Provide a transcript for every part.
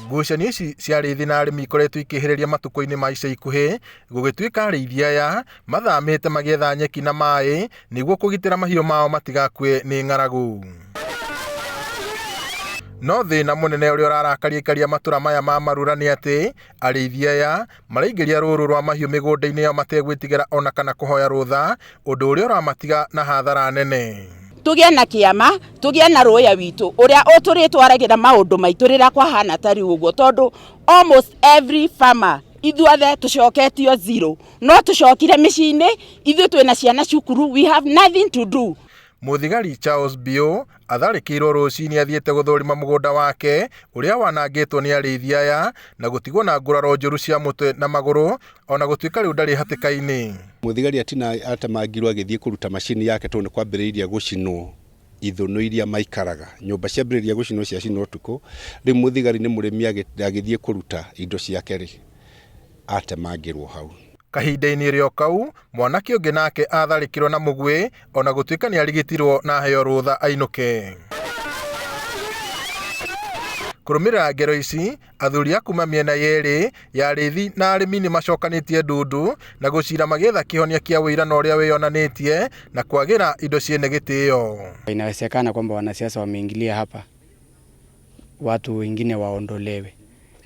Ngucanio ici cia arīithi na arīmi ikoretwo ikĩhĩrĩria matukũ-inĩ ma ica ikuhĩ, gũgĩtuĩka arīithia aya mathamĩte magĩetha nyeki na maĩ nĩguo kũgitĩra mahiũ mao matigakue nĩ ng'aragu. No thĩna mũnene ũrĩa ũrarakaria aikari a matũra maya ma Marura nĩ atĩ arĩithia aya maraingĩria rũũru rwa mahiũ mĩgũnda-inĩ yao mategwĩtigĩra ona kana kũhoya rũtha, ũndũ ũrĩa ũramatiga na hathara nene. Tugie na kiama, tugie na rũya witũ ũrĩa ũtũrĩtwaragĩra maũndũ maitũ rĩrĩa kwahana tari ũguo, tondũ almost every farmer ithuothe tũcoketio zero, no tũcokire mĩciĩ-inĩ, ithuĩ twĩna ciana cukuru, we have nothing to do. Mũthigari Charles Bio atharĩkĩirwo rũcinĩ athiĩte gũthũrima mũgũnda wake ũrĩa wanangĩtwo nĩ arĩithia aya na gũtigwo na nguraro njũru cia mũtwe na magũrũ, ona gũtuĩka rĩu ndarĩ hatĩka-inĩ. Mũthigari atemangirwo agĩthiĩ kũruta macini yake tondũ nĩ kwambĩrĩirie gũcinwo ithũnũ iria maikaraga, nyũmba ciambĩrĩria gũcinwo ciacinwo ũtukũ. Rĩu mũthigari nĩ mũrĩmi agĩthiĩ kũruta indo ciake rĩ, atemangirwo hau. Kahinda-inĩ rĩo kau, mwanake ũngĩ nake atharĩkĩrwo na mũguĩ, ona gũtuĩka nĩ arigitirwo na heo rũtha ainũke. Kũrũmĩrĩra ngero ici, athuri a kuma mĩena yerĩ ya arĩithi na arĩmi nĩ macokanĩtie ndundu na gũcira magĩetha kĩhonia kĩa wĩira ũrĩa wĩyonanĩtie na kwagĩra indo ciene gĩtĩo. Inawezekana kwamba wanasiasa wameingilia hapa, watu wengine waondolewe,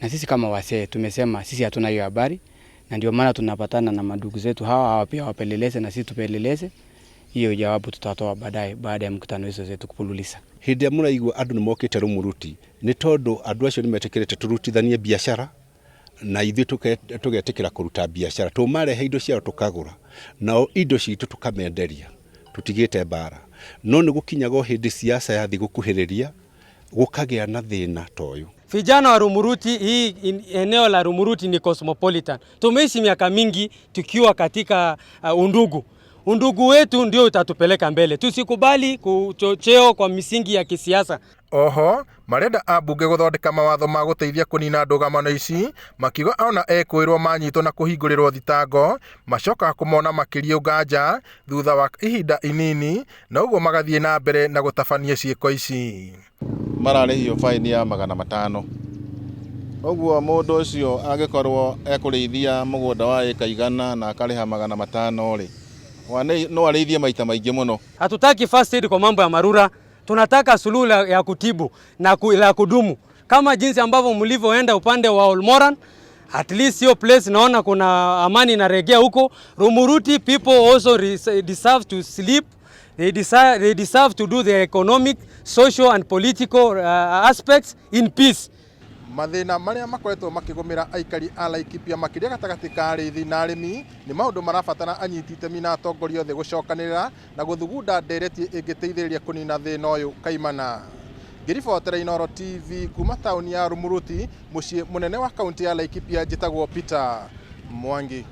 na sisi kama wasee tumesema sisi hatuna hiyo habari, na ndio maana tunapatana na madugu zetu hawa pia wapeleleze na sisi tupeleleze. Hiyo jawabu tutatoa baadaye baada ya mkutano hizo zetu kupululisa. Hĩndĩ ya mũraigua andũ nĩ mokĩte Rũmuruti nĩ tondũ andũ acio nĩ metĩkĩrĩte tũrutithanie biacara na ithuĩ tũgetĩkĩra kũruta biacara. Tũmarehe indo ciao tũkagũra, nao indo citũ tũkamenderia, tũtigĩte mbara. No nĩ gũkinyaga hĩndĩ siasa yathi gũkuhĩrĩria gũkagĩa na thĩna ta ũyũ. Vijana wa Rumuruti, hii eneo la Rumuruti ni cosmopolitan. Tumeishi miaka mingi tukiwa katika undugu. Undugu wetu ndio utatupeleka mbele. Tusikubali kuchocheo kwa misingi ya kisiasa. Oho, marenda ambunge gũthondeka mawatho ma gũteithia kũnina ndũgamano ici, makiuga ona ekwĩrwo manyitwo na kũhingũrĩrwo thitango, macoka kũmona makĩrio nganja thutha wa ihinda inini, na ũguo magathiĩ na mbere na gũtabania ciĩko ici. Mararĩhio faini ya 500. Ũguo mũndũ ũcio angĩkorwo ekũrĩithia mũgũnda wa eka 100 na akarĩha 500 rĩ, no arĩithie maita maingĩ mũno. Hatutaki first aid kwa mambo ya Marura, tunataka suluhu ya kutibu na la kudumu. Kama jinsi ambavyo mlivyoenda upande wa Olmoran, at least hiyo place naona kuna amani na regea huko. Rumuruti people also deserve to sleep. They deserve to do their economic, social and political aspects in peace. Mathĩna marĩa makoretwo makĩgũmĩra aikari a Laikipia makĩria gatagatĩ ka arĩithi na arĩmi nĩ maũndũ marabatara anyiti itemi na atongoria othe gũcokanĩrĩra na gũthugunda ndereti ĩngĩteithĩrĩria kũnina thĩna ũyũ kaimana. Ngĩribotera Inooro TV kuma taũni ya Rumuruti, mũciĩ mũnene wa kaunti ya Laikipia, njĩtagwo Peter Mwangi.